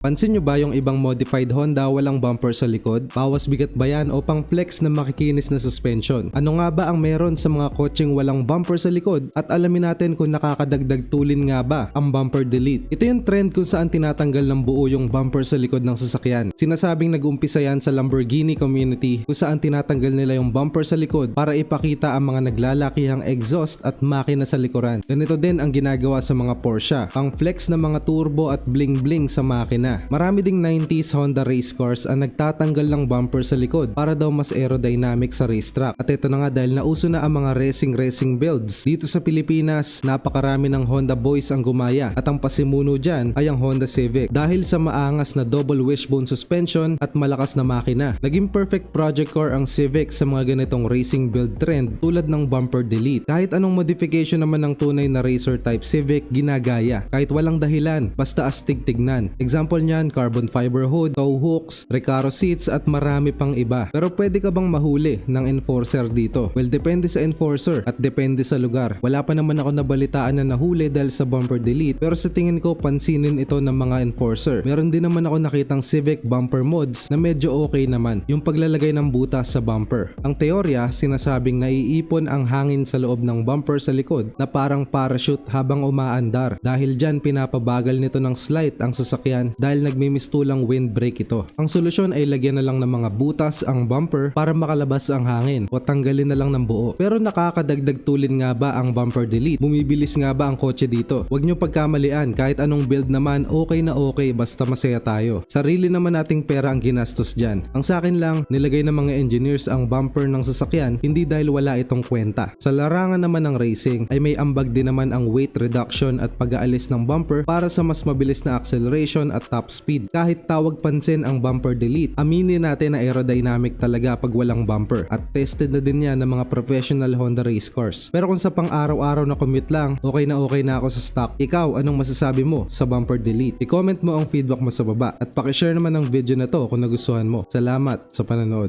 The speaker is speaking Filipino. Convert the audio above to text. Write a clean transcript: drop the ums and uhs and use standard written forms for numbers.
Pansin nyo ba yung ibang modified Honda walang bumper sa likod? Bawas bigat ba yan o pang flex na makikinis na suspension? Ano nga ba ang meron sa mga kotseng walang bumper sa likod? At alamin natin kung nakakadagdag tulin nga ba ang bumper delete. Ito yung trend kung saan tinatanggal ng buo yung bumper sa likod ng sasakyan. Sinasabing nag-umpisa yan sa Lamborghini community kung saan tinatanggal nila yung bumper sa likod para ipakita ang mga naglalakihang exhaust at makina sa likuran. Ganito din ang ginagawa sa mga Porsche, pang flex na mga turbo at bling bling sa makina. Marami ding 90s Honda race cars ang nagtatanggal ng bumper sa likod para daw mas aerodynamic sa racetrack. At ito na nga dahil nauso na ang mga racing builds. Dito sa Pilipinas, napakarami ng Honda boys ang gumaya at ang pasimuno dyan ay ang Honda Civic dahil sa maangas na double wishbone suspension at malakas na makina. Naging perfect project car ang Civic sa mga ganitong racing build trend tulad ng bumper delete. Kahit anong modification naman ng tunay na racer type Civic ginagaya kahit walang dahilan basta astig tignan. Example niyan, carbon fiber hood, tow hooks, recaro seats at marami pang iba. Pero pwede ka bang mahuli ng enforcer dito? Well, depende sa enforcer at depende sa lugar. Wala pa naman ako nabalitaan na nahuli dahil sa bumper delete pero sa tingin ko pansinin ito ng mga enforcer. Meron din naman ako nakitang Civic bumper mods na medyo okay naman, yung paglalagay ng butas sa bumper. Ang teorya, sinasabing naiipon ang hangin sa loob ng bumper sa likod na parang parachute habang umaandar. Dahil dyan pinapabagal nito ng slight ang sasakyan dahil nagmimistulang windbreak ito. Ang solusyon ay lagyan na lang ng mga butas ang bumper para makalabas ang hangin o tanggalin na lang ng buo. Pero nakakadagdag tulin nga ba ang bumper delete? Bumibilis nga ba ang kotse dito? Huwag nyo pagkamalian, kahit anong build naman okay na okay basta masaya tayo. Sarili naman nating pera ang ginastos dyan. Ang sa akin lang, nilagay ng mga engineers ang bumper ng sasakyan hindi dahil wala itong kwenta. Sa larangan naman ng racing ay may ambag din naman ang weight reduction at pag-aalis ng bumper para sa mas mabilis na acceleration at top speed. Kahit tawag pansin ang bumper delete, aminin natin na aerodynamic talaga pag walang bumper at tested na din yan ng mga professional Honda race cars. Pero kung sa pang araw-araw na commute lang, okay na ako sa stock. Ikaw, anong masasabi mo sa bumper delete? I-comment mo ang feedback mo sa baba at pakishare naman ang video na to kung nagustuhan mo. Salamat sa panonood.